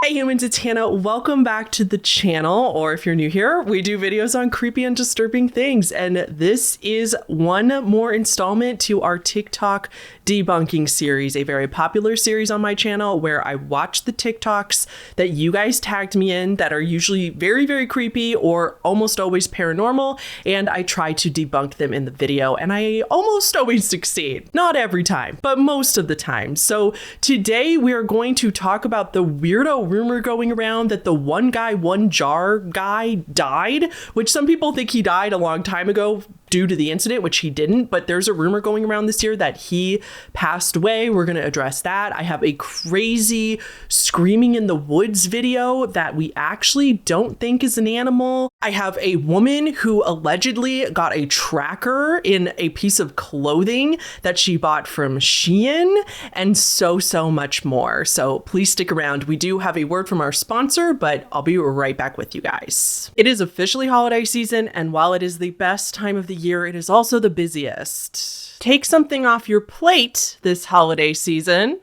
Hey humans, it's Hannah. Welcome back to the channel, or if you're new here, we do videos on creepy and disturbing things, and this is one more installment to our TikTok debunking series, a very popular series on my channel where I watch the TikToks that you guys tagged me in that are usually very, very creepy or almost always paranormal, and I try to debunk them in the video, and I almost always succeed. Not every time, but most of the time. So today we are going to talk about the weirdo rumor going around that the one guy, one jar guy died, which some people think he died a long time ago due to the incident, which he didn't, but there's a rumor going around this year that he passed away. We're going to address that. I have a crazy screaming in the woods video that we actually don't think is an animal. I have a woman who allegedly got a tracker in a piece of clothing that she bought from Shein, and so much more. So please stick around. We do have a word from our sponsor, but I'll be right back with you guys. It is officially holiday season, and while it is the best time of the year, it is also the busiest. Take something off your plate this holiday season.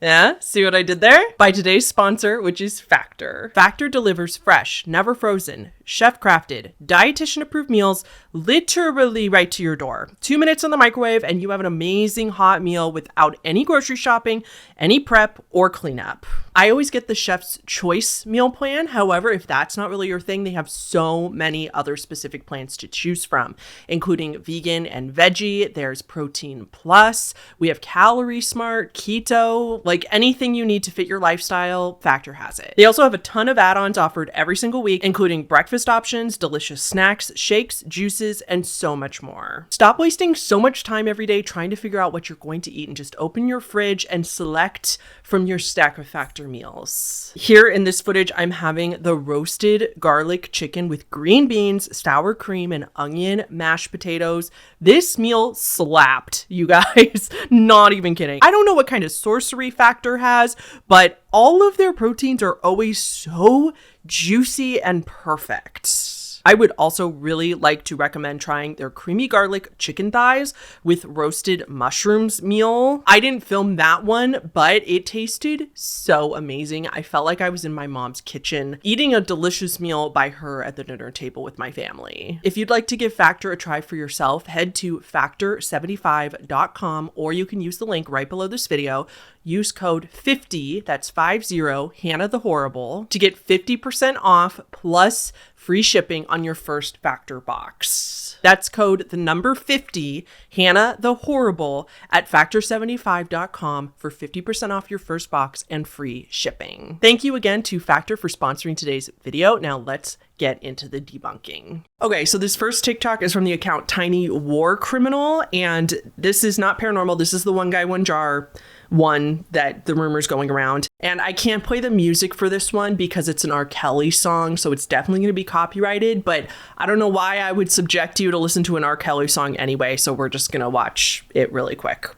Yeah, see what I did there? By today's sponsor, which is Factor. Factor delivers fresh, never frozen, chef-crafted, dietitian-approved meals literally right to your door. 2 minutes in the microwave and you have an amazing hot meal without any grocery shopping, any prep, or cleanup. I always get the chef's choice meal plan. However, if that's not really your thing, they have so many other specific plans to choose from, including vegan and veggie. There's protein plus. We have calorie smart, keto, like anything you need to fit your lifestyle, Factor has it. They also have a ton of add-ons offered every single week, including breakfast options, delicious snacks, shakes, juices, and so much more. Stop wasting so much time every day trying to figure out what you're going to eat and just open your fridge and select from your stack of Factor meals. Here in this footage, I'm having the roasted garlic chicken with green beans, sour cream, and onion mashed potatoes. This meal slapped, you guys. Not even kidding. I don't know what kind of sorcery Factor has, but all of their proteins are always so juicy and perfect. I would also really like to recommend trying their creamy garlic chicken thighs with roasted mushrooms meal. I didn't film that one, but it tasted so amazing. I felt like I was in my mom's kitchen eating a delicious meal by her at the dinner table with my family. If you'd like to give Factor a try for yourself, head to factor75.com, or you can use the link right below this video. Use code 50, that's 50, HannahTheHorrible, to get 50% off plus free shipping on your first Factor box. That's code the number 50, HannahTheHorrible, at factor75.com for 50% off your first box and free shipping. Thank you again to Factor for sponsoring today's video. Now let's get into the debunking. Okay, so this first TikTok is from the account Tiny War Criminal, and this is not paranormal. This is the one guy, one jar one that the rumor's going around. And I can't play the music for this one because it's an R. Kelly song, so it's definitely going to be copyrighted, but I don't know why I would subject you to listen to an R. Kelly song anyway, so we're just going to watch it really quick.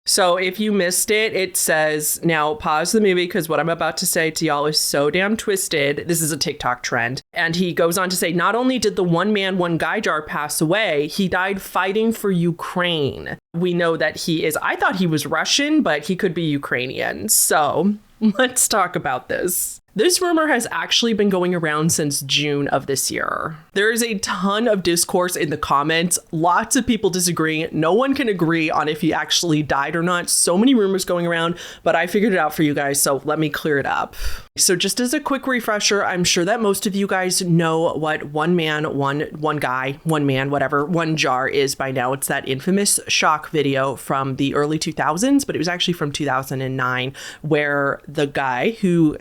So if you missed it, it says, now pause the movie because what I'm about to say to y'all is so damn twisted. This is a TikTok trend. And he goes on to say, not only did the one man, one guy jar pass away, he died fighting for Ukraine. We know that he is, I thought he was Russian, but he could be Ukrainian. So let's talk about this. This rumor has actually been going around since June of this year. There is a ton of discourse in the comments. Lots of people disagree. No one can agree on if he actually died or not. So many rumors going around, but I figured it out for you guys, so let me clear it up. So just as a quick refresher, I'm sure that most of you guys know what one man, one guy, one man, whatever, one jar is by now. It's that infamous shock video from the early 2000s, but it was actually from 2009, where the guy who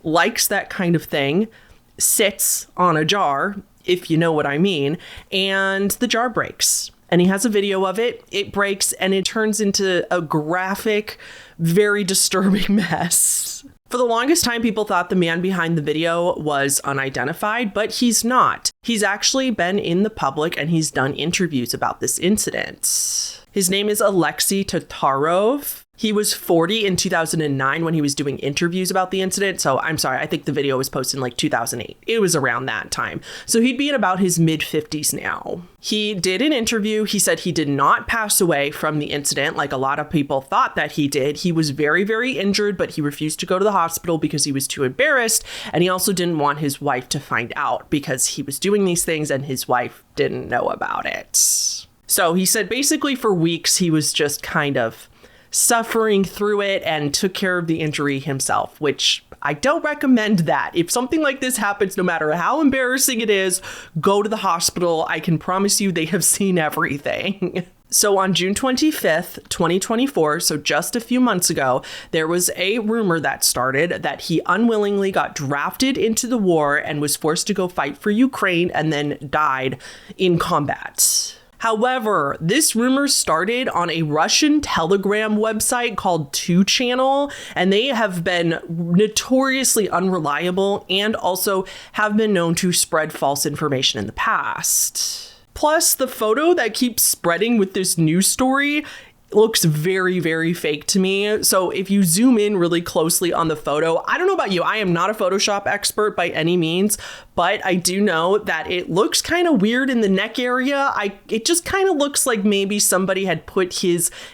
likes that kind of thing sits on a jar, if you know what I mean, and the jar breaks. And he has a video of it. It breaks and it turns into a graphic, very disturbing mess. For the longest time, people thought the man behind the video was unidentified, but he's not. He's actually been in the public and he's done interviews about this incident. His name is Alexei Tatarov. He was 40 in 2009 when he was doing interviews about the incident. So I'm sorry, I think the video was posted in like 2008. It was around that time. So he'd be in about his mid-50s now. He did an interview. He said he did not pass away from the incident like a lot of people thought that he did. He was very, very injured, but he refused to go to the hospital because he was too embarrassed. And he also didn't want his wife to find out because he was doing these things and his wife didn't know about it. So he said basically for weeks he was just kind of suffering through it and took care of the injury himself, which I don't recommend that. If something like this happens, no matter how embarrassing it is, go to the hospital. I can promise you they have seen everything. So on June 25th, 2024, so just a few months ago, there was a rumor that started that he unwillingly got drafted into the war and was forced to go fight for Ukraine and then died in combat. However, this rumor started on a Russian Telegram website called 2channel, and they have been notoriously unreliable and also have been known to spread false information in the past. Plus, the photo that keeps spreading with this news story looks very, very fake to me. So if you zoom in really closely on the photo, I don't know about you, I am not a Photoshop expert by any means, but I do know that it looks kind of weird in the neck area. It just kind of looks like maybe somebody had put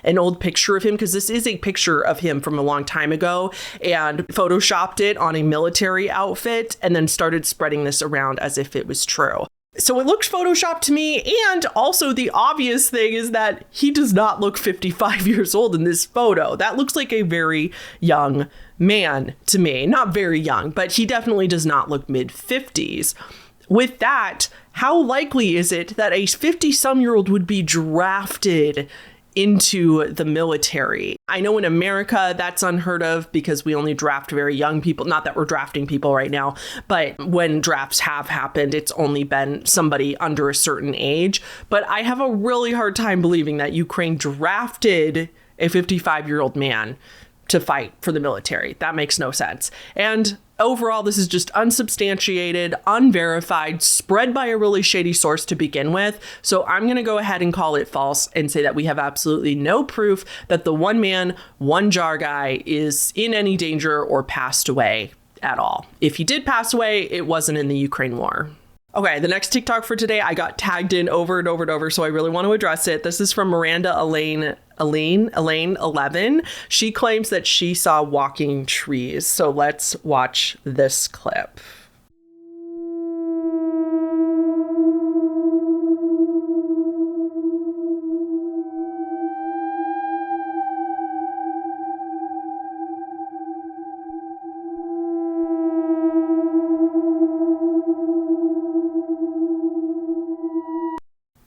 an old picture of him, because this is a picture of him from a long time ago, and photoshopped it on a military outfit and then started spreading this around as if it was true. So it looks photoshopped to me, and also the obvious thing is that he does not look 55 years old in this photo. That looks like a very young man to me. Not very young, but he definitely does not look mid-50s. With that, how likely is it that a 50-some-year-old would be drafted into the military? I know in America that's unheard of because we only draft very young people. Not that we're drafting people right now, but when drafts have happened, it's only been somebody under a certain age. But I have a really hard time believing that Ukraine drafted a 55-year-old man to fight for the military. That makes no sense. And overall, this is just unsubstantiated, unverified, spread by a really shady source to begin with. So I'm going to go ahead and call it false and say that we have absolutely no proof that the one man, one jar guy is in any danger or passed away at all. If he did pass away, it wasn't in the Ukraine war. Okay, the next TikTok for today, I got tagged in over and over and over, so I really want to address it. This is from Miranda Elaine 11. She claims that she saw walking trees. So let's watch this clip.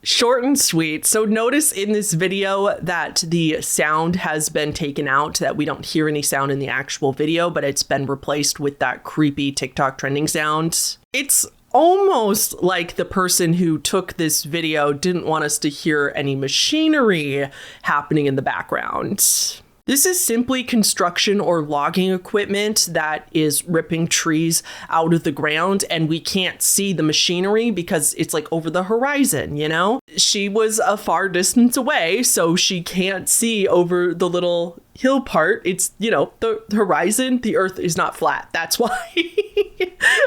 Short and sweet. So notice in this video that the sound has been taken out, that we don't hear any sound in the actual video, but it's been replaced with that creepy TikTok trending sound. It's almost like the person who took this video didn't want us to hear any machinery happening in the background. This is simply construction or logging equipment that is ripping trees out of the ground, and we can't see the machinery because it's like over the horizon, you know? She was a far distance away, so she can't see over the little hill part. It's, you know, the horizon, the earth is not flat. That's why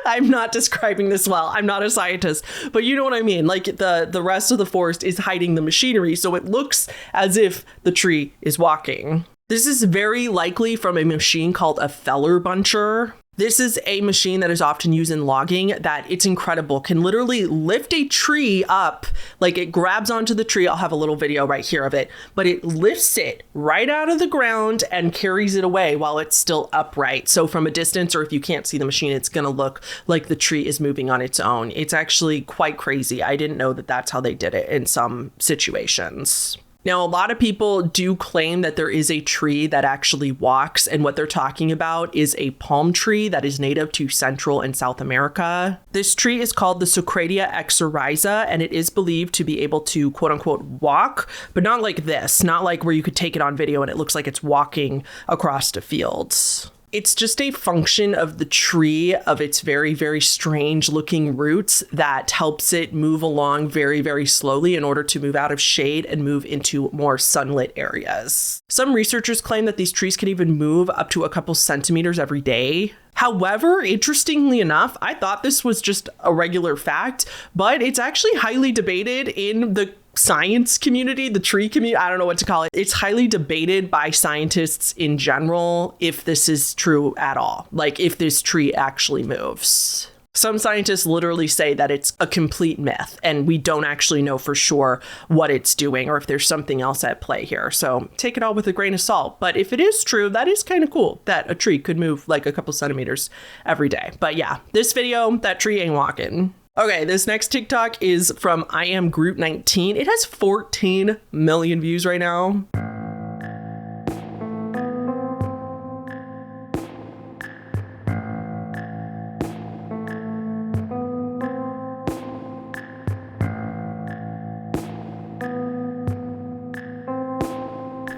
I'm not describing this well. I'm not a scientist, but you know what I mean? Like the rest of the forest is hiding the machinery, so it looks as if the tree is walking. This is very likely from a machine called a feller buncher. This is a machine that is often used in logging that it's incredible, can literally lift a tree up, like it grabs onto the tree. I'll have a little video right here of it, but it lifts it right out of the ground and carries it away while it's still upright. So from a distance, or if you can't see the machine, it's going to look like the tree is moving on its own. It's actually quite crazy. I didn't know that that's how they did it in some situations. Now, a lot of people do claim that there is a tree that actually walks, and what they're talking about is a palm tree that is native to Central and South America. This tree is called the Socratia exoryza, and it is believed to be able to quote unquote walk, but not like this, not like where you could take it on video and it looks like it's walking across the fields. It's just a function of the tree, of its very, very strange looking roots that helps it move along very, very slowly in order to move out of shade and move into more sunlit areas. Some researchers claim that these trees can even move up to a couple centimeters every day. However, interestingly enough, I thought this was just a regular fact, but it's actually highly debated in the science community, the tree community, I don't know what to call it. It's highly debated by scientists in general if this is true at all, like if this tree actually moves. Some scientists literally say that it's a complete myth and we don't actually know for sure what it's doing or if there's something else at play here. So take it all with a grain of salt. But if it is true, that is kind of cool that a tree could move like a couple centimeters every day. But yeah, this video, that tree ain't walking. Okay, this next TikTok is from I am Groot 19. It has 14 million views right now.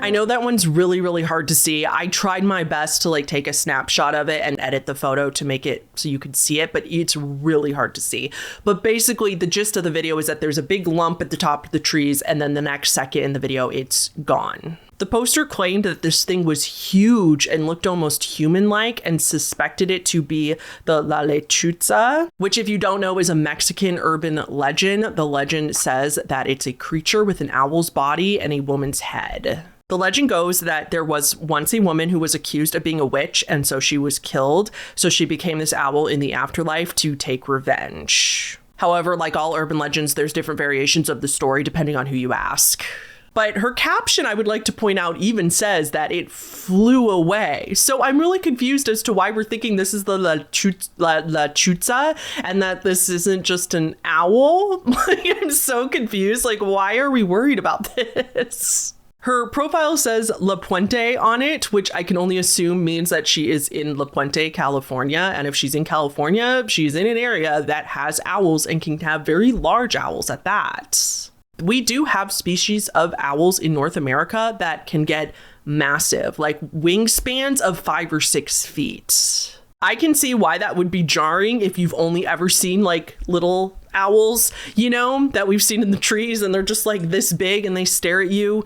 I know that one's really, really hard to see. I tried my best to like take a snapshot of it and edit the photo to make it so you could see it, but it's really hard to see. But basically the gist of the video is that there's a big lump at the top of the trees and then the next second in the video, it's gone. The poster claimed that this thing was huge and looked almost human-like and suspected it to be the La Lechuza, which if you don't know is a Mexican urban legend. The legend says that it's a creature with an owl's body and a woman's head. The legend goes that there was once a woman who was accused of being a witch, and so she was killed. So she became this owl in the afterlife to take revenge. However, like all urban legends, there's different variations of the story depending on who you ask. But her caption, I would like to point out, even says that it flew away. So I'm really confused as to why we're thinking this is the La Chuza and that this isn't just an owl. I'm so confused. Like, why are we worried about this? Her profile says La Puente on it, which I can only assume means that she is in La Puente, California. And if she's in California, she's in an area that has owls and can have very large owls at that. We do have species of owls in North America that can get massive, like wingspans of 5 or 6 feet. I can see why that would be jarring if you've only ever seen like little owls, you know, that we've seen in the trees and they're just like this big and they stare at you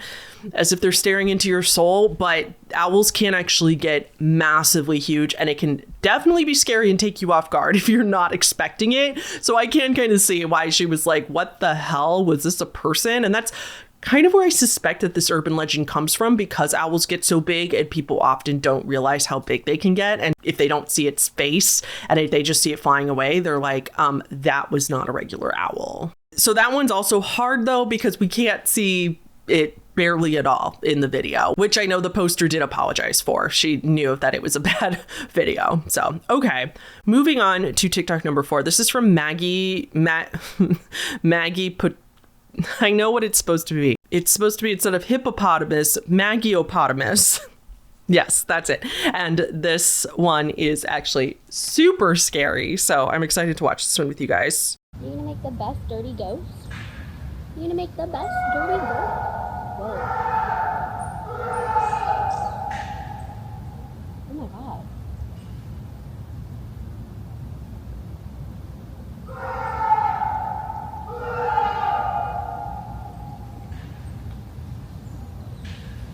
as if they're staring into your soul. But owls can actually get massively huge and it can definitely be scary and take you off guard if you're not expecting it. So I can kind of see why she was like, what the hell? Was this a person? And that's kind of where I suspect that this urban legend comes from, because owls get so big and people often don't realize how big they can get. And if they don't see its face and if they just see it flying away, they're like, that was not a regular owl. So that one's also hard though, because we can't see it barely at all in the video, which I know the poster did apologize for. She knew that it was a bad video. So, okay. Moving on to TikTok number 4. This is from Maggie put. I know what it's supposed to be. It's supposed to be, instead of hippopotamus, Maggieopotamus. Yes, that's it. And this one is actually super scary. So I'm excited to watch this one with you guys. You're gonna make the best dirty ghost? You're gonna make the best dirty ghost? Whoa. Oh my god.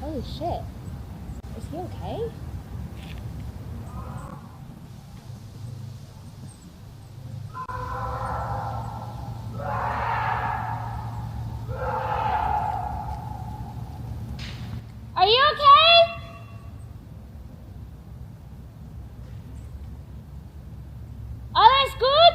Holy shit. Is he okay? Are you okay? Alles gut?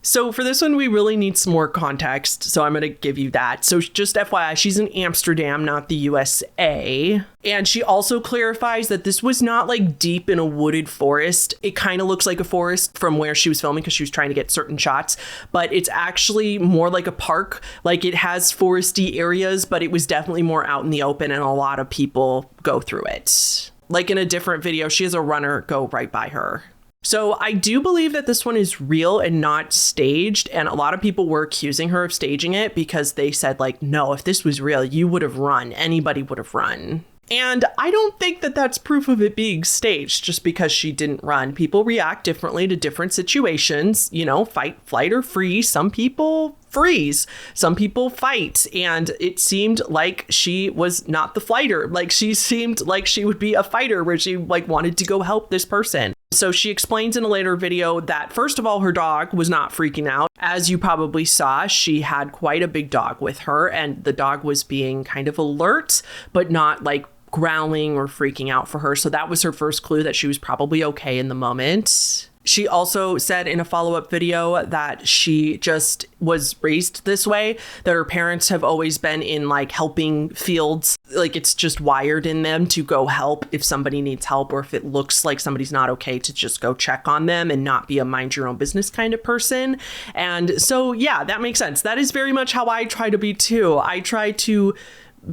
So for this one, we really need some more context. So I'm going to give you that. So just FYI, she's in Amsterdam, not the USA. And she also clarifies that this was not like deep in a wooded forest. It kind of looks like a forest from where she was filming because she was trying to get certain shots, but it's actually more like a park. Like it has foresty areas, but it was definitely more out in the open and a lot of people go through it. Like in a different video, she has a runner go right by her. So I do believe that this one is real and not staged. And a lot of people were accusing her of staging it because they said, like, no, if this was real, you would have run. Anybody would have run. And I don't think that that's proof of it being staged just because she didn't run. People react differently to different situations, you know, fight, flight, or freeze. Some people freeze. Some people fight. And it seemed like she was not the fighter. Like she seemed like she would be a fighter where she like wanted to go help this person. So she explains in a later video that, first of all, her dog was not freaking out. As you probably saw, she had quite a big dog with her, and the dog was being kind of alert, but not like growling or freaking out for her. So that was her first clue that she was probably okay in the moment. She also said in a follow-up video that she just was raised this way, that her parents have always been in like helping fields. Like it's just wired in them to go help if somebody needs help, or if it looks like somebody's not okay, to just go check on them and not be a mind your own business kind of person. And so, yeah, that makes sense. That is very much how I try to be too. I try to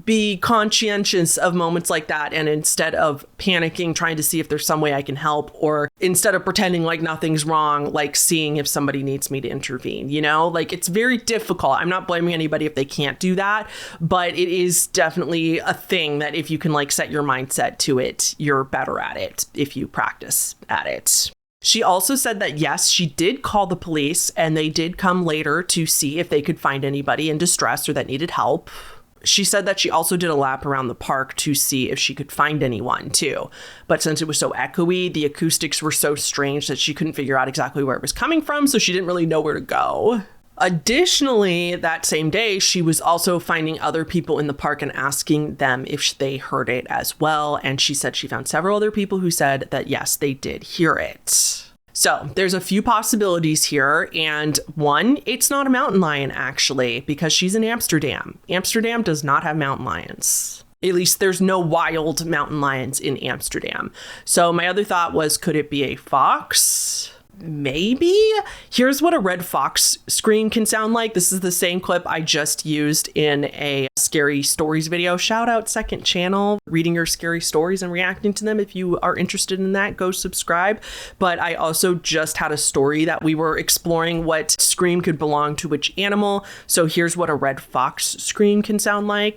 be conscientious of moments like that, and instead of panicking, trying to see if there's some way I can help, or instead of pretending like nothing's wrong, like seeing if somebody needs me to intervene, you know, like it's very difficult. I'm not blaming anybody if they can't do that, but it is definitely a thing that if you can like set your mindset to it, you're better at it if you practice at it. She also said that, yes, she did call the police and they did come later to see if they could find anybody in distress or that needed help. She said that she also did a lap around the park to see if she could find anyone too. But since it was so echoey, the acoustics were so strange that she couldn't figure out exactly where it was coming from. So she didn't really know where to go. Additionally, that same day, she was also finding other people in the park and asking them if they heard it as well. And she said she found several other people who said that, yes, they did hear it. So there's a few possibilities here. And one, it's not a mountain lion, actually, because she's in Amsterdam. Amsterdam does not have mountain lions. At least there's no wild mountain lions in Amsterdam. So my other thought was, could it be a fox? Maybe. Here's what a red fox scream can sound like. This is the same clip I just used in a scary stories video. Shout out second channel, reading your scary stories and reacting to them. If you are interested in that, go subscribe. But I also just had a story that we were exploring what scream could belong to which animal. So here's what a red fox scream can sound like.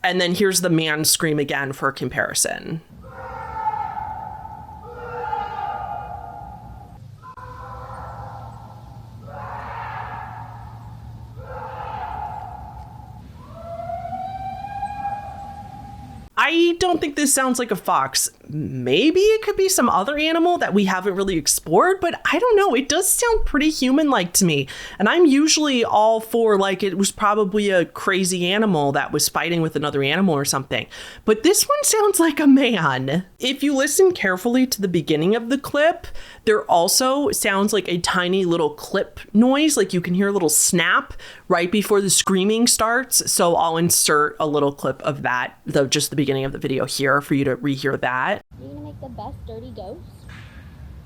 And then here's the man scream again for comparison. I don't think this sounds like a fox. Maybe it could be some other animal that we haven't really explored, but I don't know. It does sound pretty human-like to me. And I'm usually all for like it was probably a crazy animal that was fighting with another animal or something. But this one sounds like a man. If you listen carefully to the beginning of the clip, there also sounds like a tiny little clip noise. Like you can hear a little snap right before the screaming starts. So I'll insert a little clip of that, though, just the beginning of the video here for you to rehear that. You're gonna make the best dirty ghost.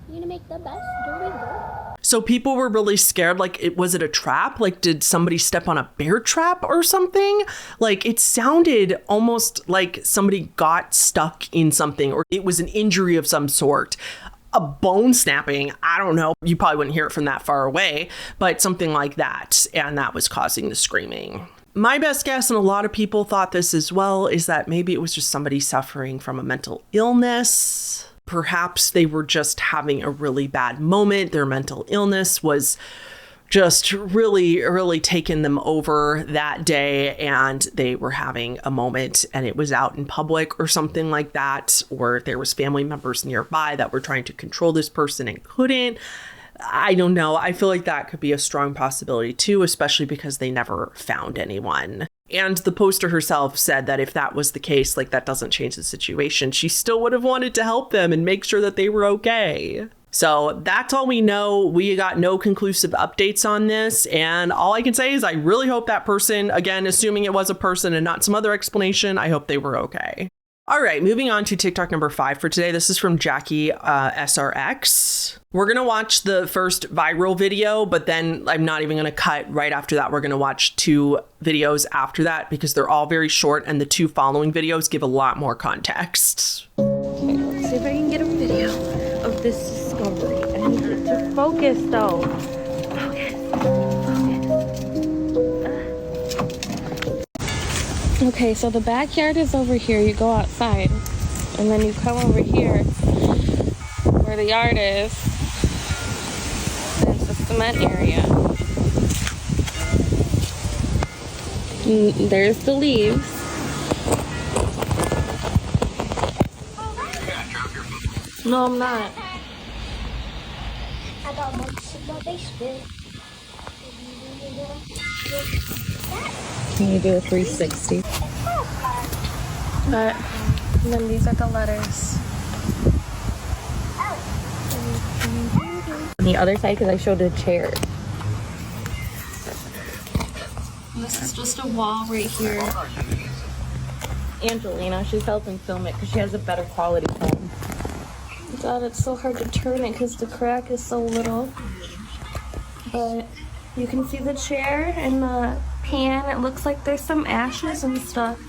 You're gonna make the best dirty ghost. So people were really scared. Like, was it a trap? Like, did somebody step on a bear trap or something? Like, it sounded almost like somebody got stuck in something, or it was an injury of some sort. A bone snapping, I don't know. You probably wouldn't hear it from that far away, but something like that. And that was causing the screaming. My best guess, and a lot of people thought this as well, is that maybe it was just somebody suffering from a mental illness. Perhaps they were just having a really bad moment. Their mental illness was just really taking them over that day, and they were having a moment and it was out in public or something like that, or there was family members nearby that were trying to control this person and couldn't. I don't know. I feel like that could be a strong possibility too, especially because they never found anyone. And the poster herself said that if that was the case, like that doesn't change the situation. She still would have wanted to help them and make sure that they were okay. So that's all we know. We got no conclusive updates on this. And all I can say is I really hope that person, again, assuming it was a person and not some other explanation, I hope they were okay. All right, moving on to TikTok number 5 for today. This is from Jackie SRX. We're going to watch the first viral video, but then I'm not even going to cut right after that. We're going to watch 2 videos after that because they're all very short and the 2 following videos give a lot more context. Okay, let's see if I can get a video of this discovery. I need it to focus though. Okay, so the backyard is over here. You go outside, and then you come over here where the yard is. There's the cement area. And there's the leaves. No, I'm not. I got months in my basement. Can you do a 360? But, and then these are the letters. On the other side, because I showed a chair. This is just a wall right here. Angelina, she's helping film it because she has a better quality phone. God, it's so hard to turn it because the crack is so little. But you can see the chair and the pan. It looks like there's some ashes and stuff.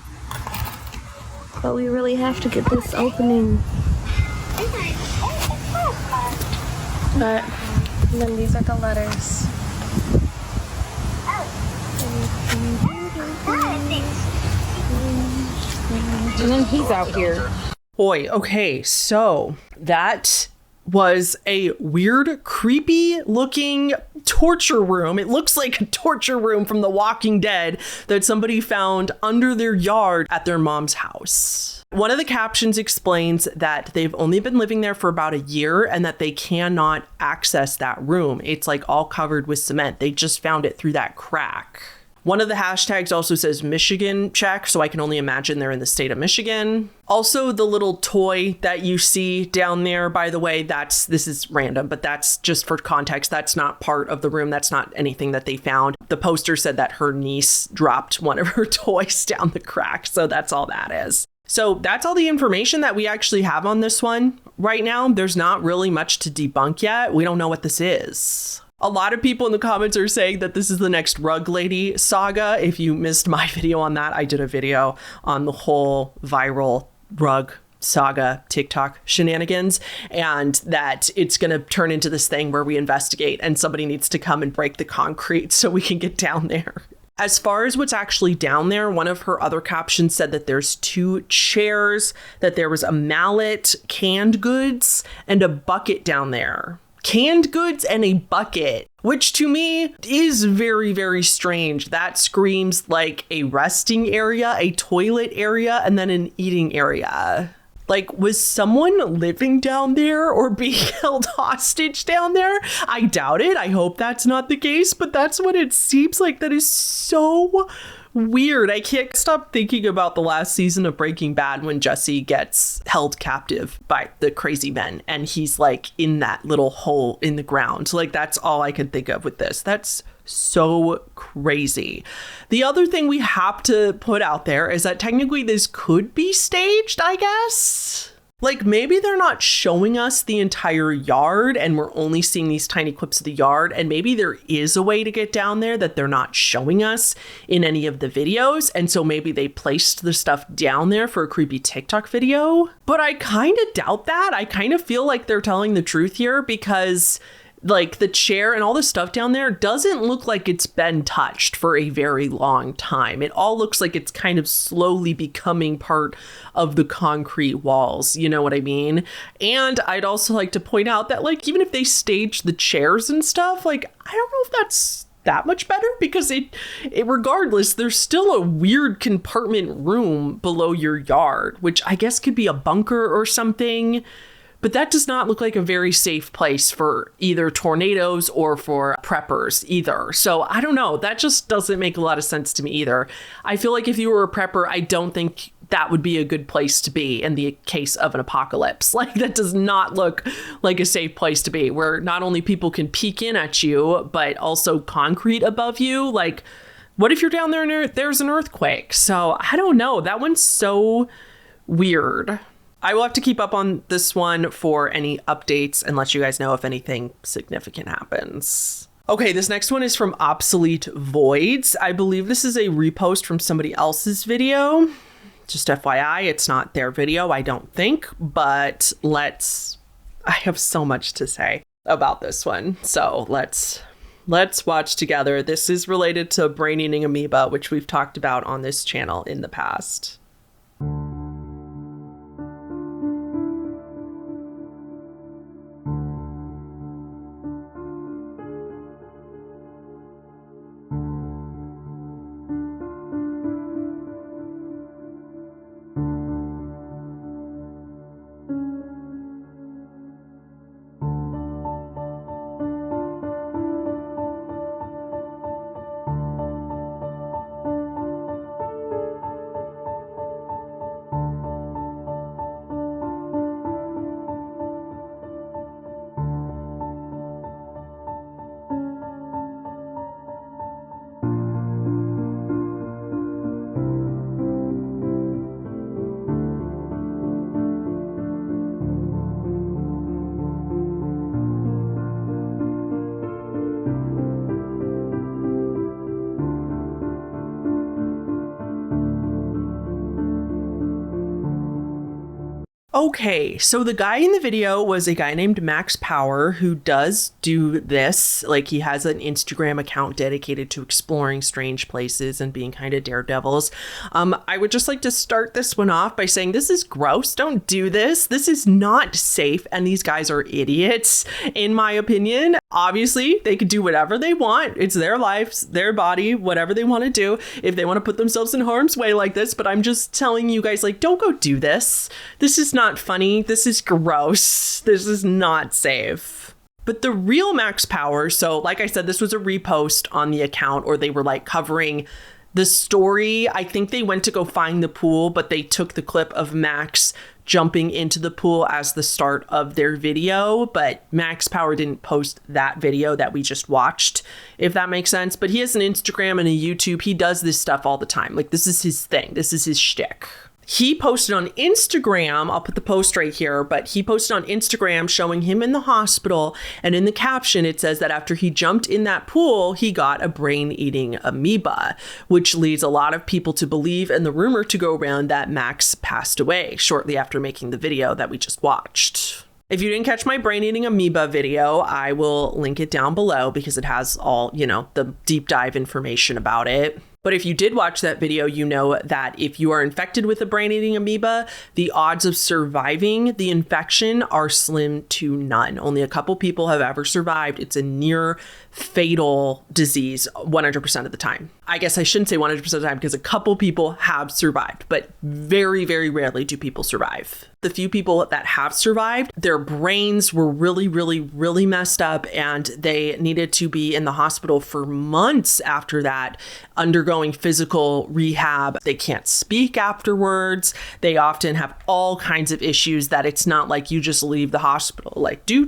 But we really have to get this opening. But and then these are the letters. And then he's out here. Boy, okay, so that was a weird, creepy looking torture room. It looks like a torture room from The Walking Dead that somebody found under their yard at their mom's house. One of the captions explains that they've only been living there for about a year and that they cannot access that room. It's like all covered with cement. They just found it through that crack. One of the hashtags also says Michigan check, so I can only imagine they're in the state of Michigan. Also, the little toy that you see down there, by the way, this is random, but that's just for context. That's not part of the room. That's not anything that they found. The poster said that her niece dropped one of her toys down the crack, so that's all that is. So that's all the information that we actually have on this one right now. There's not really much to debunk yet. We don't know what this is. A lot of people in the comments are saying that this is the next Rug Lady saga. If you missed my video on that, I did a video on the whole viral rug saga TikTok shenanigans, and that it's going to turn into this thing where we investigate and somebody needs to come and break the concrete so we can get down there. As far as what's actually down there, one of her other captions said that there's 2 chairs, that there was a mallet, canned goods, and a bucket down there. Canned goods and a bucket, which to me is very, very strange. That screams like a resting area, a toilet area, and then an eating area. Like, was someone living down there or being held hostage down there? I doubt it. I hope that's not the case, but that's what it seems like. That is so weird. I can't stop thinking about the last season of Breaking Bad when Jesse gets held captive by the crazy men and he's like in that little hole in the ground. Like, that's all I can think of with this. That's so crazy. The other thing we have to put out there is that technically this could be staged, I guess. Like, maybe they're not showing us the entire yard and we're only seeing these tiny clips of the yard. And maybe there is a way to get down there that they're not showing us in any of the videos. And so maybe they placed the stuff down there for a creepy TikTok video. But I kind of doubt that. I kind of feel like they're telling the truth here because like the chair and all the stuff down there doesn't look like it's been touched for a very long time. It all looks like it's kind of slowly becoming part of the concrete walls. You know what I mean? And I'd also like to point out that like, even if they staged the chairs and stuff, like, I don't know if that's that much better because it regardless, there's still a weird compartment room below your yard, which I guess could be a bunker or something. But that does not look like a very safe place for either tornadoes or for preppers either. So I don't know. That just doesn't make a lot of sense to me either. I feel like if you were a prepper, I don't think that would be a good place to be in the case of an apocalypse. Like, that does not look like a safe place to be, where not only people can peek in at you, but also concrete above you. Like, what if you're down there and there's an earthquake? So I don't know. That one's so weird. I will have to keep up on this one for any updates and let you guys know if anything significant happens. Okay, this next one is from Obsolete Voids. I believe this is a repost from somebody else's video. Just FYI, it's not their video, I don't think, but I have so much to say about this one. So let's watch together. This is related to brain-eating amoeba, which we've talked about on this channel in the past. Okay, so the guy in the video was a guy named Max Power, who does do this. Like, he has an Instagram account dedicated to exploring strange places and being kind of daredevils. I would just like to start this one off by saying this is gross. Don't do this. This is not safe, and these guys are idiots, in my opinion. Obviously, they could do whatever they want. It's their lives, their body, whatever they want to do, if they want to put themselves in harm's way like this. But I'm just telling you guys, like, don't go do this. This is not funny. This is gross. This is not safe. But the real Max Power, so like I said, this was a repost on the account, or they were like covering the story. I think they went to go find the pool, but they took the clip of Max jumping into the pool as the start of their video. But Max Power didn't post that video that we just watched, if that makes sense. But he has an Instagram and a YouTube. He does this stuff all the time. Like, this is his thing. This is his shtick. He posted on Instagram, I'll put the post right here, but he posted on Instagram showing him in the hospital. And in the caption, it says that after he jumped in that pool, he got a brain-eating amoeba, which leads a lot of people to believe, and the rumor to go around, that Max passed away shortly after making the video that we just watched. If you didn't catch my brain-eating amoeba video, I will link it down below because it has all, the deep dive information about it. But if you did watch that video, you know that if you are infected with a brain-eating amoeba, the odds of surviving the infection are slim to none. Only a couple people have ever survived. It's a near fatal disease 100% of the time. I guess I shouldn't say 100% of the time, because a couple people have survived, but very, very rarely do people survive. The few people that have survived, their brains were really, really, really messed up, and they needed to be in the hospital for months after that, undergoing physical rehab. They can't speak afterwards. They often have all kinds of issues that it's not like you just leave the hospital, like do.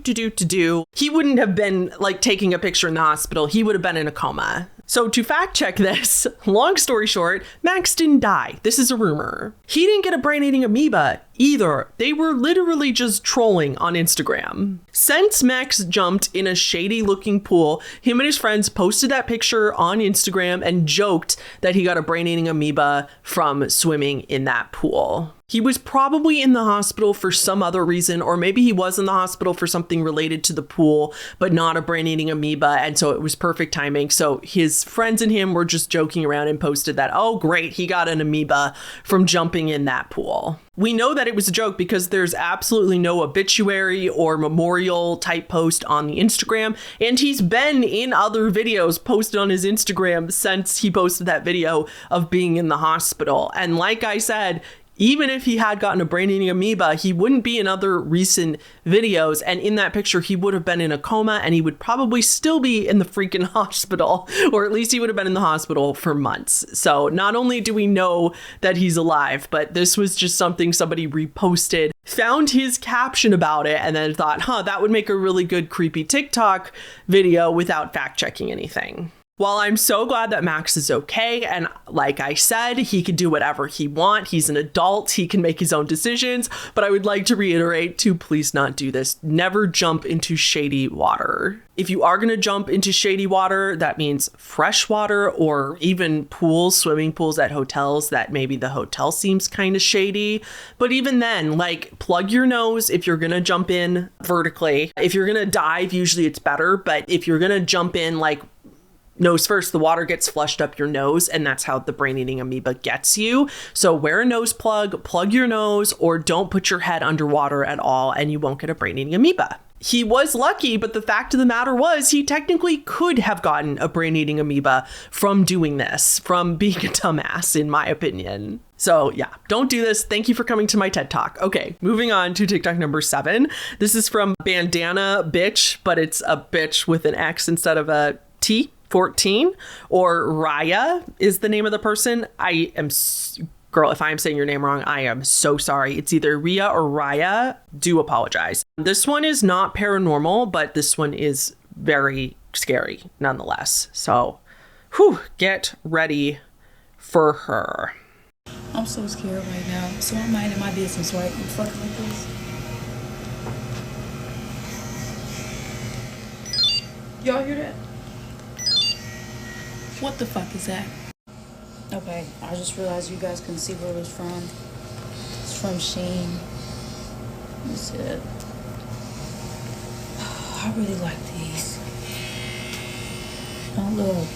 He wouldn't have been like taking a picture in the hospital. He would have been in a coma. So to fact check this, long story short, Max didn't die. This is a rumor. He didn't get a brain-eating amoeba either. They were literally just trolling on Instagram. Since Max jumped in a shady looking pool, him and his friends posted that picture on Instagram and joked that he got a brain-eating amoeba from swimming in that pool. He was probably in the hospital for some other reason, or maybe he was in the hospital for something related to the pool, but not a brain-eating amoeba, and so it was perfect timing. So his friends and him were just joking around and posted that, oh great, he got an amoeba from jumping in that pool. We know that it was a joke because there's absolutely no obituary or memorial type post on the Instagram, and he's been in other videos posted on his Instagram since he posted that video of being in the hospital. And like I said, Even if he had gotten a brain-eating amoeba, he wouldn't be in other recent videos. And in that picture, he would have been in a coma and he would probably still be in the freaking hospital, or at least he would have been in the hospital for months. So not only do we know that he's alive, but this was just something somebody reposted, found his caption about it, and then thought, that would make a really good creepy TikTok video without fact checking anything. While I'm so glad that Max is okay, and like I said, he can do whatever he wants, he's an adult, he can make his own decisions, but I would like to reiterate to please not do this. Never jump into shady water. If you are going to jump into shady water, that means fresh water or even pools, swimming pools at hotels that maybe the hotel seems kind of shady. But even then, like, plug your nose if you're going to jump in vertically. If you're going to dive, usually it's better, but if you're going to jump in like nose first, the water gets flushed up your nose, and that's how the brain-eating amoeba gets you. So wear a nose plug, plug your nose, or don't put your head underwater at all, and you won't get a brain-eating amoeba. He was lucky, but the fact of the matter was he technically could have gotten a brain-eating amoeba from doing this, from being a dumbass, in my opinion. So yeah, don't do this. Thank you for coming to my TED Talk. Okay, moving on to TikTok number 7. This is from Bandana Bitch, but it's a bitch with an X instead of a T. 14, or Raya is the name of the person. Girl, if I am saying your name wrong, I am so sorry. It's either Ria or Raya. Do apologize. This one is not paranormal, but this one is very scary nonetheless. So, get ready for her. I'm so scared right now. So I'm minding my business, right? You fucking with this? Y'all hear that? What the fuck is that? Okay, I just realized you guys couldn't see where it was from. It's from Shein. Let me see it. I really like these. Oh, look.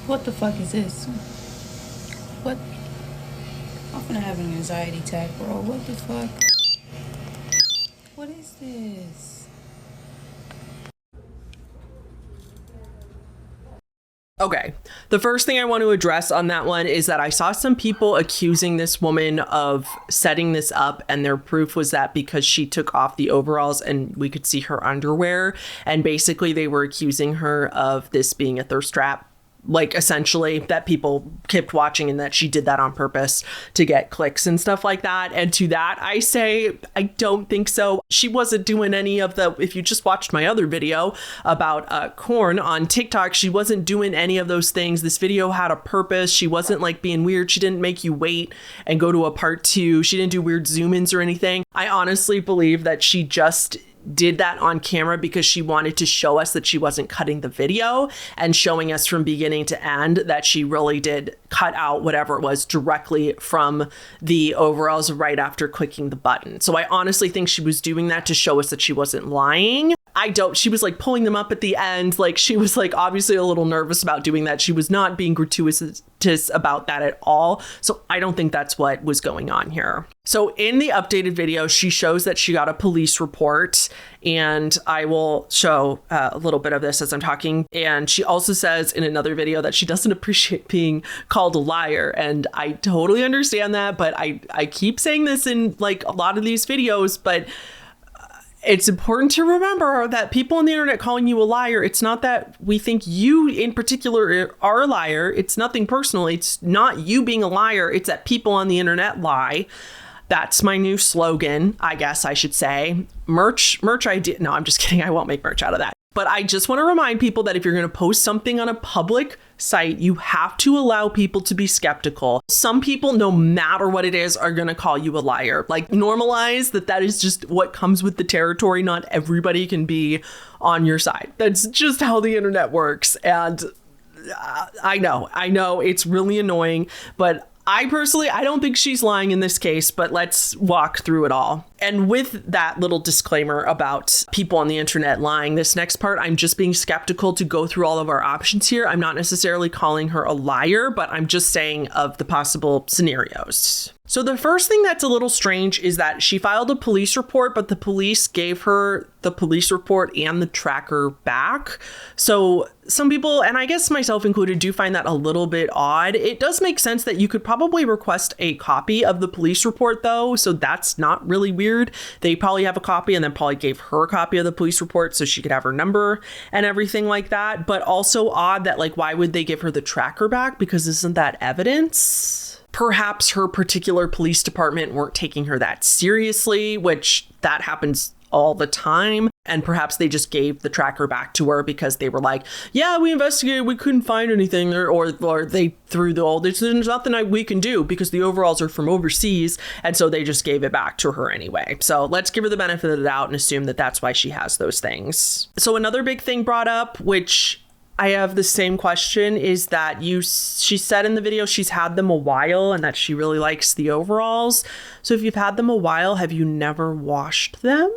What the fuck is this? What? I'm gonna have an anxiety attack, bro. What the fuck? What is this? Okay, the first thing I want to address on that one is that I saw some people accusing this woman of setting this up, and their proof was that because she took off the overalls and we could see her underwear, and basically they were accusing her of this being a thirst trap. Like, essentially, that people kept watching and that she did that on purpose to get clicks and stuff like that. And to that, I say, I don't think so. She wasn't doing any of the, if you just watched my other video about corn on TikTok, she wasn't doing any of those things. This video had a purpose. She wasn't like being weird. She didn't make you wait and go to a part 2. She didn't do weird zoom ins or anything. I honestly believe that she just did that on camera because she wanted to show us that she wasn't cutting the video, and showing us from beginning to end that she really did cut out whatever it was directly from the overalls right after clicking the button. So I honestly think she was doing that to show us that she wasn't lying. She was like pulling them up at the end. Like, she was like obviously a little nervous about doing that. She was not being gratuitous about that at all. So I don't think that's what was going on here. So in the updated video, she shows that she got a police report, and I will show a little bit of this as I'm talking. And she also says in another video that she doesn't appreciate being called a liar. And I totally understand that, but I keep saying this in like a lot of these videos, but it's important to remember that people on the internet calling you a liar, it's not that we think you in particular are a liar. It's nothing personal. It's not you being a liar. It's that people on the internet lie. That's my new slogan, I guess I should say. Merch idea. No, I'm just kidding. I won't make merch out of that. But I just want to remind people that if you're going to post something on a public site, you have to allow people to be skeptical. Some people, no matter what it is, are going to call you a liar. Like, normalize that is just what comes with the territory. Not everybody can be on your side. That's just how the internet works. And I know it's really annoying, but I don't think she's lying in this case, but let's walk through it all. And with that little disclaimer about people on the internet lying, this next part, I'm just being skeptical to go through all of our options here. I'm not necessarily calling her a liar, but I'm just saying of the possible scenarios. So the first thing that's a little strange is that she filed a police report, but the police gave her the police report and the tracker back. So some people, and I guess myself included, do find that a little bit odd. It does make sense that you could probably request a copy of the police report, though, so that's not really weird. They probably have a copy and then probably gave her a copy of the police report so she could have her number and everything like that. But also odd that, like, why would they give her the tracker back? Because isn't that evidence? Perhaps her particular police department weren't taking her that seriously, which that happens all the time. And perhaps they just gave the tracker back to her because they were like, yeah, we investigated, we couldn't find anything, or they threw the old, there's nothing we can do because the overalls are from overseas. And so they just gave it back to her anyway. So let's give her the benefit of the doubt and assume that that's why she has those things. So another big thing brought up, which I have the same question, is that she said in the video she's had them a while and that she really likes the overalls. So if you've had them a while, have you never washed them?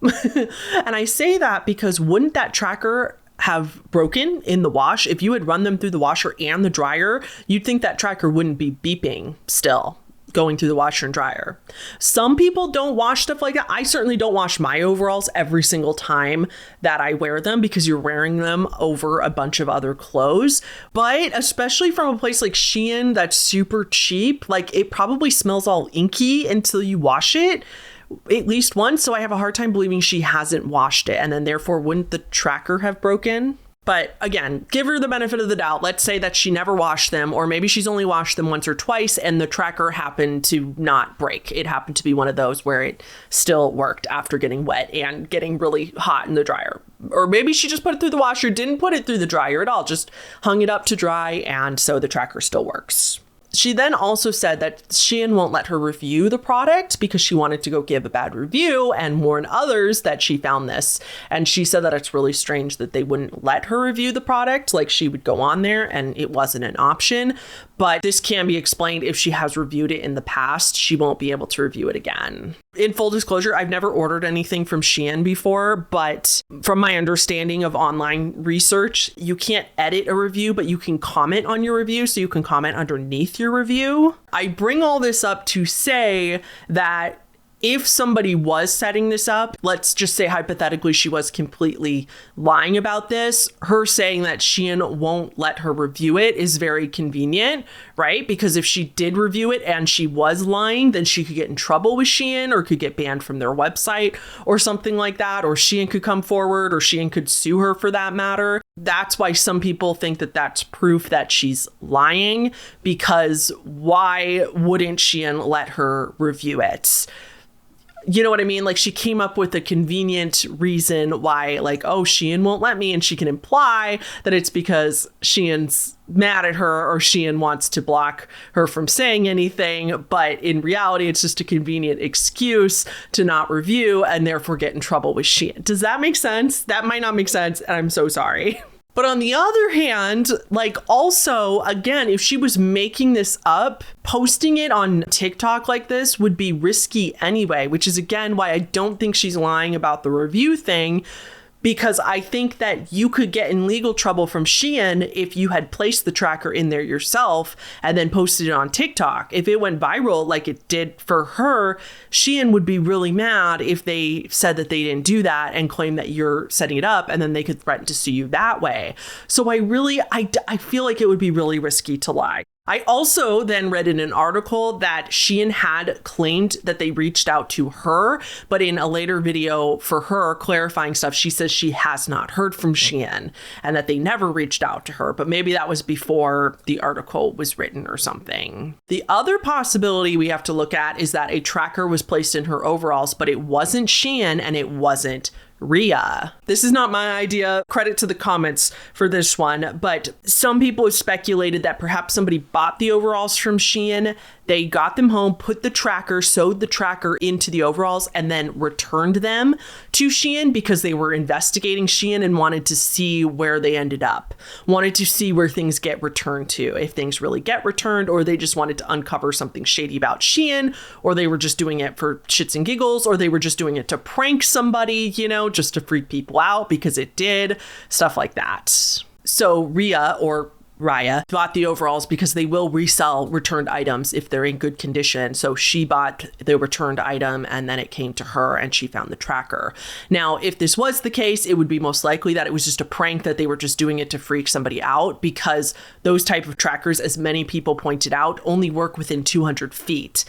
And I say that because wouldn't that tracker have broken in the wash? If you had run them through the washer and the dryer, you'd think that tracker wouldn't be beeping still going through the washer and dryer. Some people don't wash stuff like that. I certainly don't wash my overalls every single time that I wear them because you're wearing them over a bunch of other clothes. But especially from a place like Shein that's super cheap, like it probably smells all inky until you wash it at least once. So I have a hard time believing she hasn't washed it, and then therefore wouldn't the tracker have broken? But again, give her the benefit of the doubt. Let's say that she never washed them, or maybe she's only washed them once or twice and the tracker happened to not break. It happened to be one of those where it still worked after getting wet and getting really hot in the dryer. Or maybe she just put it through the washer, didn't put it through the dryer at all, just hung it up to dry, and so the tracker still works. She then also said that Shein won't let her review the product because she wanted to go give a bad review and warn others that she found this. And she said that it's really strange that they wouldn't let her review the product. Like, she would go on there and it wasn't an option. But this can be explained. If she has reviewed it in the past, she won't be able to review it again. In full disclosure, I've never ordered anything from Shein before, but from my understanding of online research, you can't edit a review, but you can comment on your review. So you can comment underneath your review. I bring all this up to say that if somebody was setting this up, let's just say hypothetically she was completely lying about this, her saying that Shein won't let her review it is very convenient, right? Because if she did review it and she was lying, then she could get in trouble with Shein or could get banned from their website or something like that, or Shein could come forward or Shein could sue her for that matter. That's why some people think that that's proof that she's lying, because why wouldn't Shein let her review it? You know what I mean? Like, she came up with a convenient reason why, like, oh, Shein won't let me. And she can imply that it's because Shein's mad at her or Shein wants to block her from saying anything. But in reality, it's just a convenient excuse to not review and therefore get in trouble with Shein. Does that make sense? That might not make sense. And I'm so sorry. But on the other hand, like, also, again, if she was making this up, posting it on TikTok like this would be risky anyway, which is, again, why I don't think she's lying about the review thing, because I think that you could get in legal trouble from Shein if you had placed the tracker in there yourself and then posted it on TikTok. If it went viral like it did for her, Shein would be really mad if they said that they didn't do that and claim that you're setting it up, and then they could threaten to sue you that way. So I feel like it would be really risky to lie. I also then read in an article that Shein had claimed that they reached out to her, but in a later video for her clarifying stuff, she says she has not heard from Shein and that they never reached out to her, but maybe that was before the article was written or something. The other possibility we have to look at is that a tracker was placed in her overalls, but it wasn't Shein and it wasn't Rhea. This is not my idea. Credit to the comments for this one, but some people have speculated that perhaps somebody bought the overalls from Shein. They got them home, put the tracker, sewed the tracker into the overalls, and then returned them to Shein because they were investigating Shein and wanted to see where they ended up. Wanted to see where things get returned to, if things really get returned, or they just wanted to uncover something shady about Shein, or they were just doing it for shits and giggles, or they were just doing it to prank somebody, you know, just to freak people out because it did, stuff like that. So Rhea, or Raya, bought the overalls because they will resell returned items if they're in good condition. So she bought the returned item and then it came to her and she found the tracker. Now, if this was the case, it would be most likely that it was just a prank, that they were just doing it to freak somebody out, because those type of trackers, as many people pointed out, only work within 200 feet.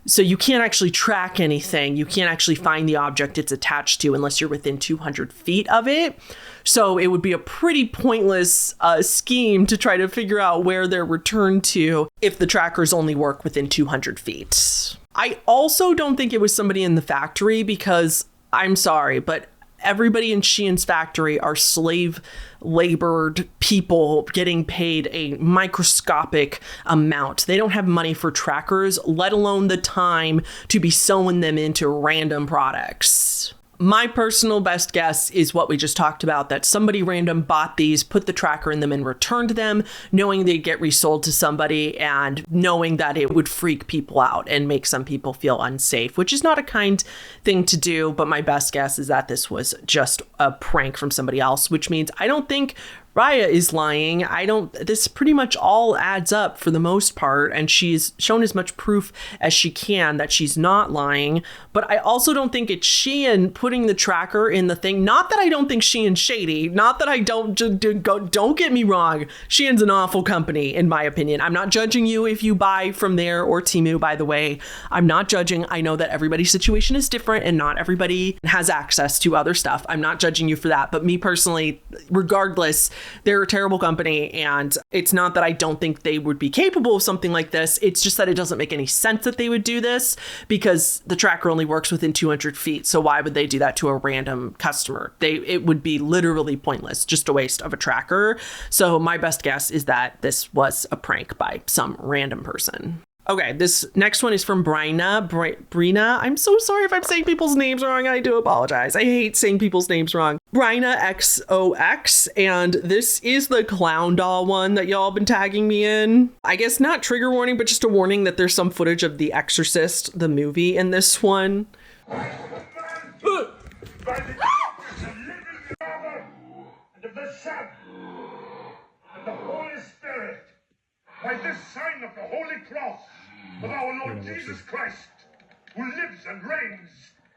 So you can't actually track anything. You can't actually find the object it's attached to unless you're within 200 feet of it. So it would be a pretty pointless scheme to try to figure out where they're returned to if the trackers only work within 200 feet. I also don't think it was somebody in the factory because, I'm sorry, but everybody in Shein's factory are slave labored people getting paid a microscopic amount. They don't have money for trackers, let alone the time to be sewing them into random products. My personal best guess is what we just talked about, that somebody random bought these, put the tracker in them and returned them, knowing they'd get resold to somebody and knowing that it would freak people out and make some people feel unsafe, which is not a kind thing to do. But my best guess is that this was just a prank from somebody else, which means I don't think Raya is lying. This pretty much all adds up for the most part, and she's shown as much proof as she can that she's not lying. But I also don't think it's Shein putting the tracker in the thing. Not that I don't think Shein's shady. Not that I don't get me wrong. Shein's an awful company, in my opinion. I'm not judging you if you buy from there or Temu, by the way. I'm not judging. I know that everybody's situation is different and not everybody has access to other stuff. I'm not judging you for that. But me personally, regardless, they're a terrible company, and it's not that I don't think they would be capable of something like this. It's just that it doesn't make any sense that they would do this because the tracker only works within 200 feet. So why would they do that to a random customer? It would be literally pointless, just a waste of a tracker. So my best guess is that this was a prank by some random person. Okay, this next one is from Brina. I'm so sorry if I'm saying people's names wrong. I do apologize. I hate saying people's names wrong. Brina XOX, and this is the clown doll one that y'all been tagging me in. I guess not trigger warning, but just a warning that there's some footage of The Exorcist, the movie, in this one. By this sign of the Holy Cross of our Lord Jesus Christ, who lives and reigns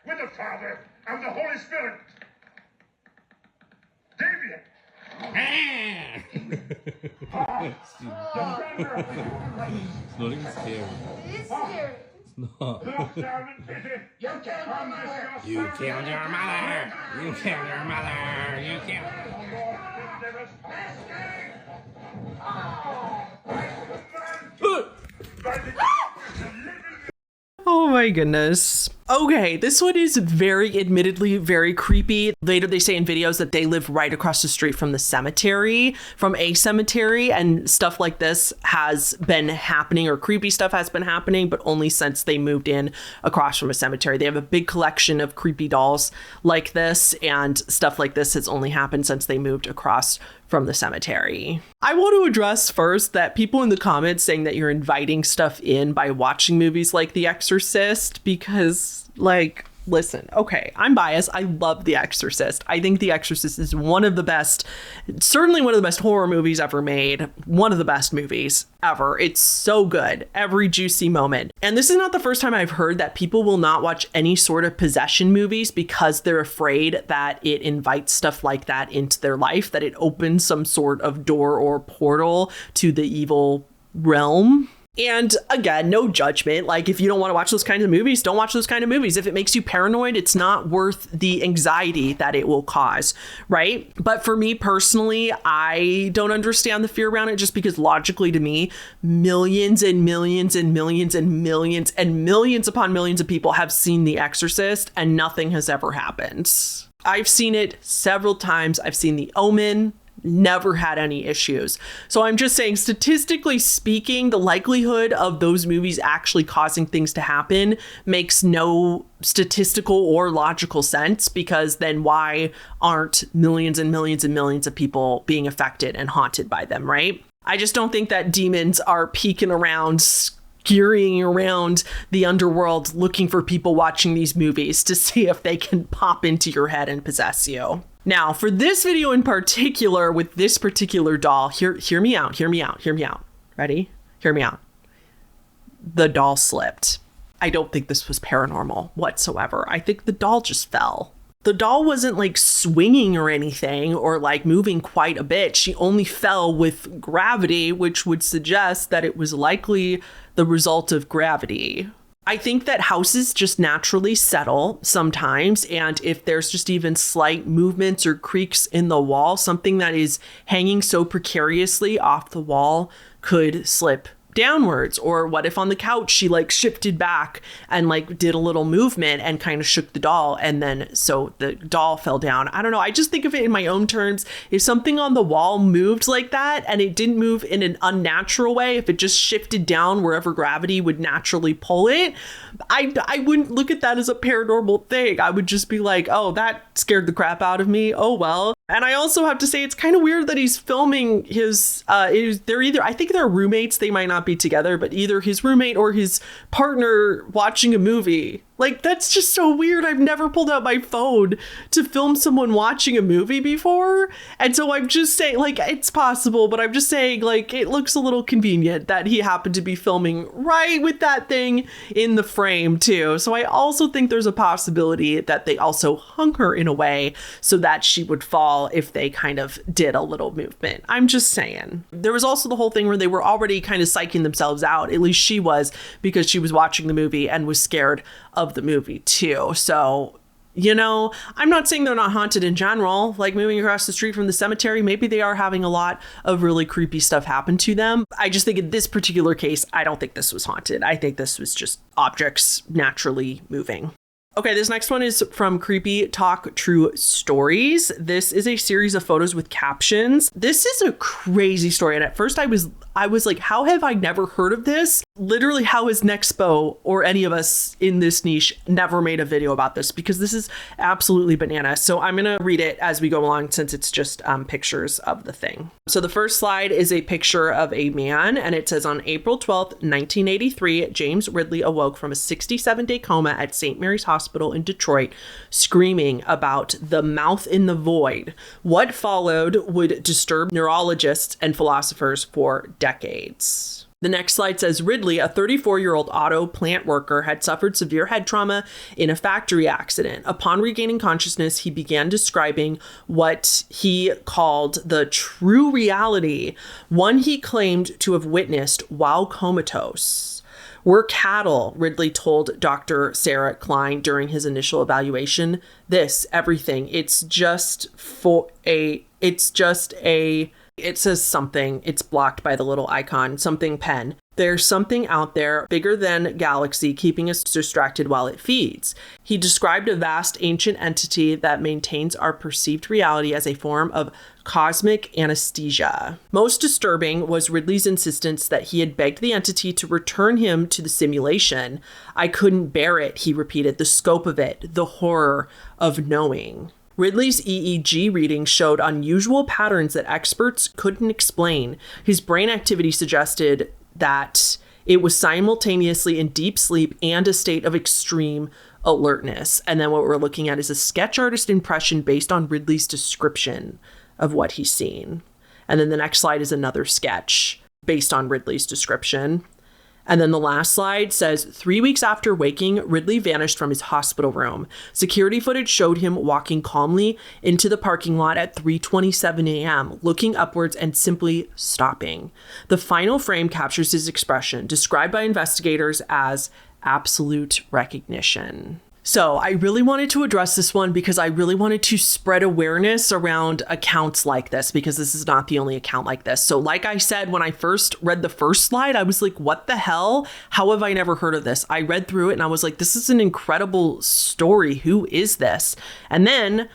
with the Father and the Holy Spirit. David! It's not even scary. It is scary. It's not. Look down and pity. You killed your mother. You killed your mother. You killed your mother. You killed. Oh my goodness. Okay, this one is admittedly very creepy. Later they say in videos that they live right across the street from the cemetery, from a cemetery, and stuff like this has been happening, or creepy stuff has been happening, but only since they moved in across from a cemetery. They have a big collection of creepy dolls like this, and stuff like this has only happened since they moved across from the cemetery. I want to address first that people in the comments saying that you're inviting stuff in by watching movies like The Exorcist, because listen, okay, I'm biased. I love The Exorcist. I think The Exorcist is certainly one of the best horror movies ever made. One of the best movies ever. It's so good. Every juicy moment. And this is not the first time I've heard that people will not watch any sort of possession movies because they're afraid that it invites stuff like that into their life, that it opens some sort of door or portal to the evil realm. And again, no judgment. If you don't want to watch those kinds of movies, don't watch those kind of movies. If it makes you paranoid, it's not worth the anxiety that it will cause, right? But for me personally, I don't understand the fear around it, just because logically to me, millions and millions and millions and millions and millions upon millions of people have seen The Exorcist and nothing has ever happened. I've seen it several times. I've seen The Omen, never had any issues. So I'm just saying, statistically speaking, the likelihood of those movies actually causing things to happen makes no statistical or logical sense, because then why aren't millions and millions and millions of people being affected and haunted by them, right? I just don't think that demons are peeking around, scurrying around the underworld looking for people watching these movies to see if they can pop into your head and possess you. Now, for this video in particular, with this particular doll, hear me out. Ready? Hear me out. The doll slipped. I don't think this was paranormal whatsoever. I think the doll just fell. The doll wasn't like swinging or anything, or like moving quite a bit. She only fell with gravity, which would suggest that it was likely the result of gravity. I think that houses just naturally settle sometimes, and if there's just even slight movements or creaks in the wall, something that is hanging so precariously off the wall could slip downwards. Or what if on the couch she like shifted back and like did a little movement and kind of shook the doll, and then so the doll fell down. I don't know. I just think of it in my own terms. If something on the wall moved like that and it didn't move in an unnatural way, if it just shifted down wherever gravity would naturally pull it, I wouldn't look at that as a paranormal thing. I would just be like, oh, that scared the crap out of me. Oh, well. And I also have to say, it's kind of weird that he's filming his, they're either, I think they're roommates, they might not be together, but either his roommate or his partner watching a movie. Like, that's just so weird. I've never pulled out my phone to film someone watching a movie before. And so I'm just saying, like, it's possible, but I'm just saying, like, it looks a little convenient that he happened to be filming right with that thing in the frame, too. So I also think there's a possibility that they also hung her in a way so that she would fall if they kind of did a little movement. I'm just saying. There was also the whole thing where they were already kind of psyching themselves out. At least she was, because she was watching the movie and was scared of the movie too. So, you know, I'm not saying they're not haunted in general. Like moving across the street from the cemetery, maybe they are having a lot of really creepy stuff happen to them. I just think in this particular case, I don't think this was haunted. I think this was just objects naturally moving. Okay, this next one is from Creepy Talk True Stories. This is a series of photos with captions. This is a crazy story. And at first I was like, how have I never heard of this? Literally, how has Nexpo or any of us in this niche never made a video about this? Because this is absolutely bananas. So I'm going to read it as we go along, since it's just pictures of the thing. So the first slide is a picture of a man, and it says, on April 12th, 1983, James Ridley awoke from a 67-day coma at St. Mary's Hospital in Detroit, screaming about the mouth in the void. What followed would disturb neurologists and philosophers for decades. The next slide says Ridley, a 34-year-old auto plant worker, had suffered severe head trauma in a factory accident. Upon regaining consciousness, he began describing what he called the true reality, one he claimed to have witnessed while comatose. We're cattle, Ridley told Dr. Sarah Klein during his initial evaluation. This, everything, it says something, it's blocked by the little icon, something pen. There's something out there bigger than galaxy keeping us distracted while it feeds. He described a vast ancient entity that maintains our perceived reality as a form of cosmic anesthesia. Most disturbing was Ridley's insistence that he had begged the entity to return him to the simulation. I couldn't bear it, he repeated, the scope of it, the horror of knowing. Ridley's EEG readings showed unusual patterns that experts couldn't explain. His brain activity suggested that it was simultaneously in deep sleep and a state of extreme alertness. And then what we're looking at is a sketch artist impression based on Ridley's description of what he's seen. And then the next slide is another sketch based on Ridley's description. And then the last slide says, 3 weeks after waking, Ridley vanished from his hospital room. Security footage showed him walking calmly into the parking lot at 3:27 a.m., looking upwards and simply stopping. The final frame captures his expression, described by investigators as absolute recognition. So I really wanted to address this one because I really wanted to spread awareness around accounts like this, because this is not the only account like this. So like I said, when I first read the first slide, I was like, what the hell? How have I never heard of this? I read through it and I was like, this is an incredible story. Who is this? And then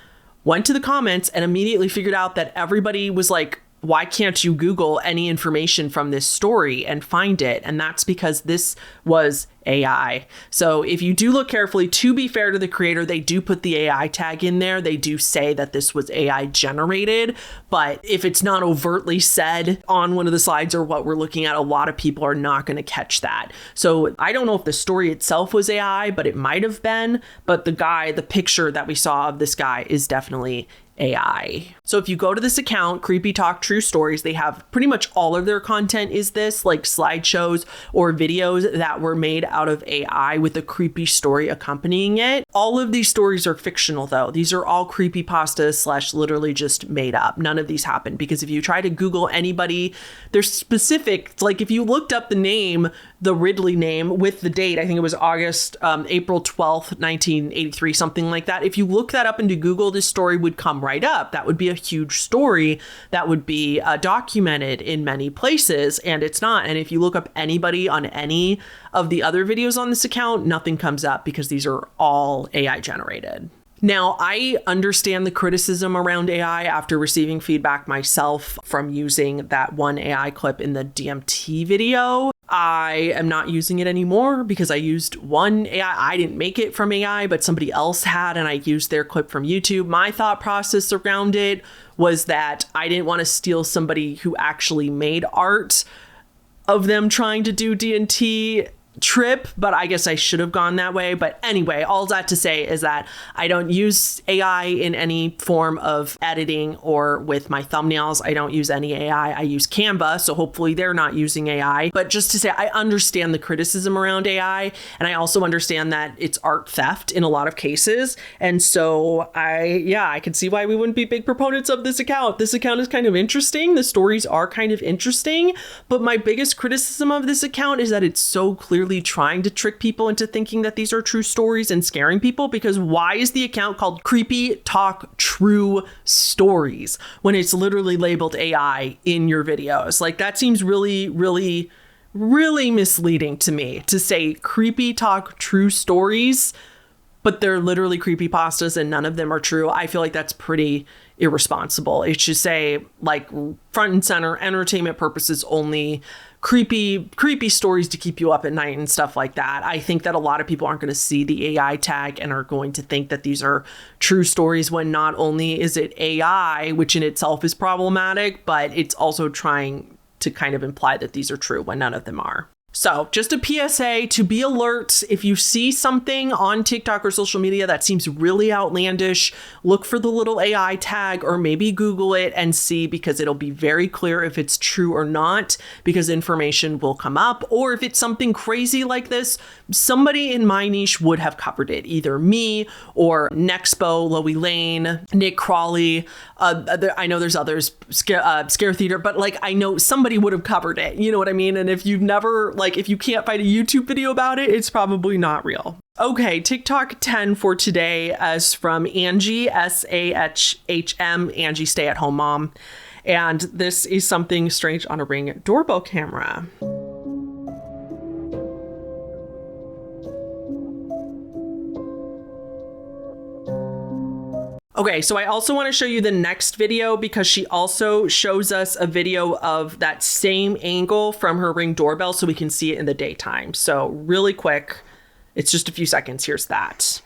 went to the comments and immediately figured out that everybody was like, why can't you Google any information from this story and find it? And that's because this was AI. So if you do look carefully, to be fair to the creator, they do put the AI tag in there. They do say that this was AI generated, but if it's not overtly said on one of the slides or what we're looking at, a lot of people are not going to catch that. So I don't know if the story itself was AI, but it might have been. But the picture that we saw of this guy is definitely AI. So if you go to this account, Creepy Talk True Stories, they have pretty much all of their content is this, like slideshows or videos that were made out of AI with a creepy story accompanying it. All of these stories are fictional though. These are all creepypasta / literally just made up. None of these happened, because if you try to Google anybody, they're specific. Like if you looked up the name, the Ridley name with the date, I think it was April 12th, 1983, something like that. If you look that up into Google, this story would come right up. That would be a huge story that would be documented in many places, and it's not. And if you look up anybody on any of the other videos on this account, nothing comes up because these are all AI generated. Now, I understand the criticism around AI after receiving feedback myself from using that one AI clip in the DMT video. I am not using it anymore because I used one AI. I didn't make it from AI, but somebody else had, and I used their clip from YouTube. My thought process around it was that I didn't want to steal somebody who actually made art of them trying to do DMT trip, but I guess I should have gone that way. But anyway, all that to say is that I don't use AI in any form of editing or with my thumbnails. I don't use any AI. I use Canva, so hopefully they're not using AI. But just to say, I understand the criticism around AI, and I also understand that it's art theft in a lot of cases. And so I can see why we wouldn't be big proponents of this account. This account is kind of interesting. The stories are kind of interesting, but my biggest criticism of this account is that it's so clearly trying to trick people into thinking that these are true stories and scaring people. Because why is the account called Creepy Talk True Stories when it's literally labeled AI in your videos? Like, that seems really, really, really misleading to me, to say Creepy Talk True Stories, but they're literally creepypastas and none of them are true. I feel like that's pretty irresponsible. It should say, like, front and center, entertainment purposes only, creepy stories to keep you up at night and stuff like that. I think that a lot of people aren't going to see the AI tag and are going to think that these are true stories, when not only is it AI, which in itself is problematic, but it's also trying to kind of imply that these are true when none of them are. So just a PSA to be alert. If you see something on TikTok or social media that seems really outlandish, look for the little AI tag or maybe Google it and see, because it'll be very clear if it's true or not, because information will come up. Or if it's something crazy like this, somebody in my niche would have covered it, either me or Nexpo, Loey Lane, Nick Crawley. I know there's others, Scare Theater, but like, I know somebody would have covered it. You know what I mean? And if you've never, like, if you can't find a YouTube video about it, it's probably not real. Okay, TikTok 10 for today is from Angie, SAHHM, Angie Stay at Home Mom. And this is something strange on a Ring doorbell camera. Okay, so I also want to show you the next video because she also shows us a video of that same angle from her Ring doorbell so we can see it in the daytime. So really quick, it's just a few seconds. Here's that.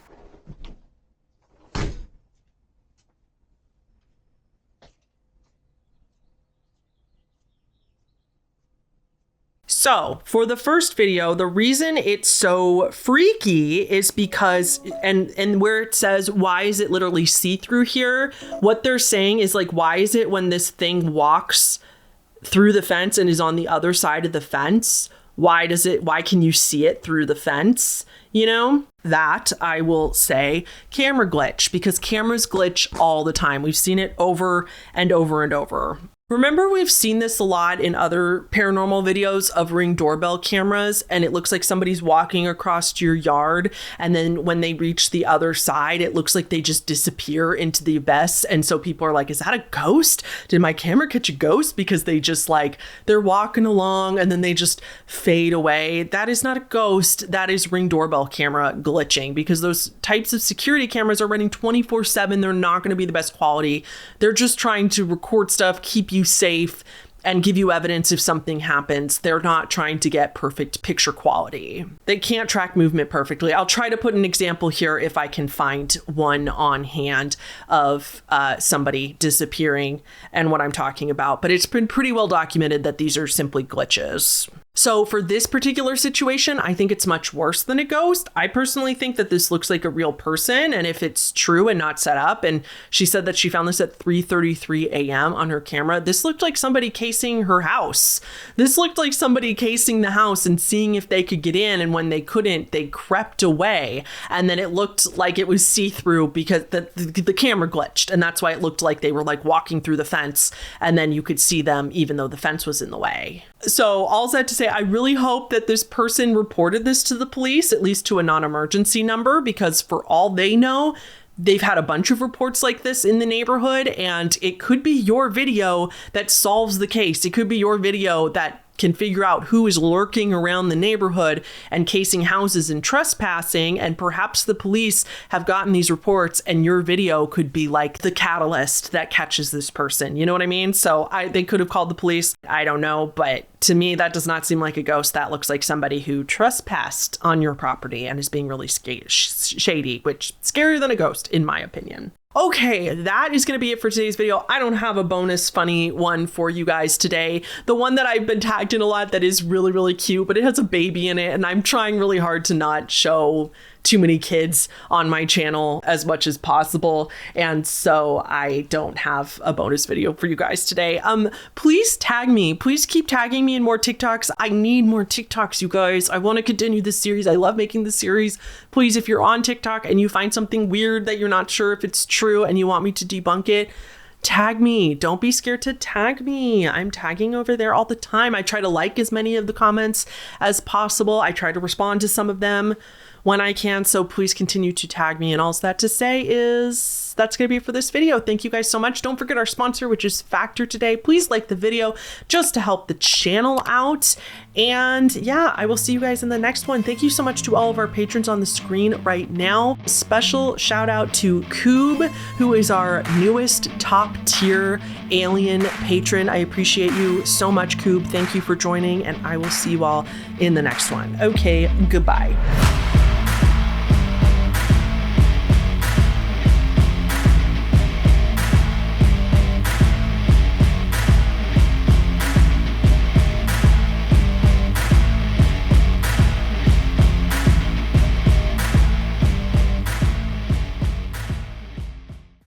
So for the first video, the reason it's so freaky is because, and where it says, why is it literally see-through here? What they're saying is, like, why is it when this thing walks through the fence and is on the other side of the fence, why can you see it through the fence? You know, that I will say camera glitch, because cameras glitch all the time. We've seen it over and over and over. Remember, we've seen this a lot in other paranormal videos of Ring doorbell cameras, and it looks like somebody's walking across your yard, and then when they reach the other side, it looks like they just disappear into the abyss. And so people are like, is that a ghost? Did my camera catch a ghost? Because they just like, they're walking along and then they just fade away. That is not a ghost. That is Ring doorbell camera glitching, because those types of security cameras are running 24/7. They're not going to be the best quality. They're just trying to record stuff, keep you safe, and give you evidence if something happens. They're not trying to get perfect picture quality. They can't track movement perfectly. I'll try to put an example here if I can find one on hand of somebody disappearing and what I'm talking about, but it's been pretty well documented that these are simply glitches. So for this particular situation, I think it's much worse than a ghost. I personally think that this looks like a real person, and if it's true and not set up, and she said that she found this at 3:33 a.m. on her camera, this looked like somebody casing her house. This looked like somebody casing the house and seeing if they could get in, and when they couldn't, they crept away. And then it looked like it was see-through because the camera glitched, and that's why it looked like they were like walking through the fence, and then you could see them even though the fence was in the way. So all that to say, I really hope that this person reported this to the police, at least to a non-emergency number, because for all they know, they've had a bunch of reports like this in the neighborhood, and it could be your video that solves the case. It could be your video that can figure out who is lurking around the neighborhood and casing houses and trespassing, and perhaps the police have gotten these reports and your video could be like the catalyst that catches this person. You know what I mean? So they could have called the police. I don't know, but to me, that does not seem like a ghost. That looks like somebody who trespassed on your property and is being really shady, which is scarier than a ghost, in my opinion. Okay, that is going to be it for today's video. I don't have a bonus funny one for you guys today. The one that I've been tagged in a lot that is really, really cute, but it has a baby in it, and I'm trying really hard to not show too many kids on my channel as much as possible, and so I don't have a bonus video for you guys today. Please tag me. Please keep tagging me in more TikToks. I need more TikToks, you guys. I want to continue this series. I love making this series. Please, if you're on TikTok and you find something weird that you're not sure if it's true and you want me to debunk it, tag me. Don't be scared to tag me. I'm tagging over there all the time. I try to like as many of the comments as possible. I try to respond to some of them when I can, so please continue to tag me. And all that to say is that's going to be it for this video. Thank you guys so much. Don't forget our sponsor, which is Factor today. Please like the video just to help the channel out. And yeah, I will see you guys in the next one. Thank you so much to all of our patrons on the screen right now. Special shout out to Coob, who is our newest top tier alien patron. I appreciate you so much, Coob. Thank you for joining, and I will see you all in the next one. Okay, goodbye.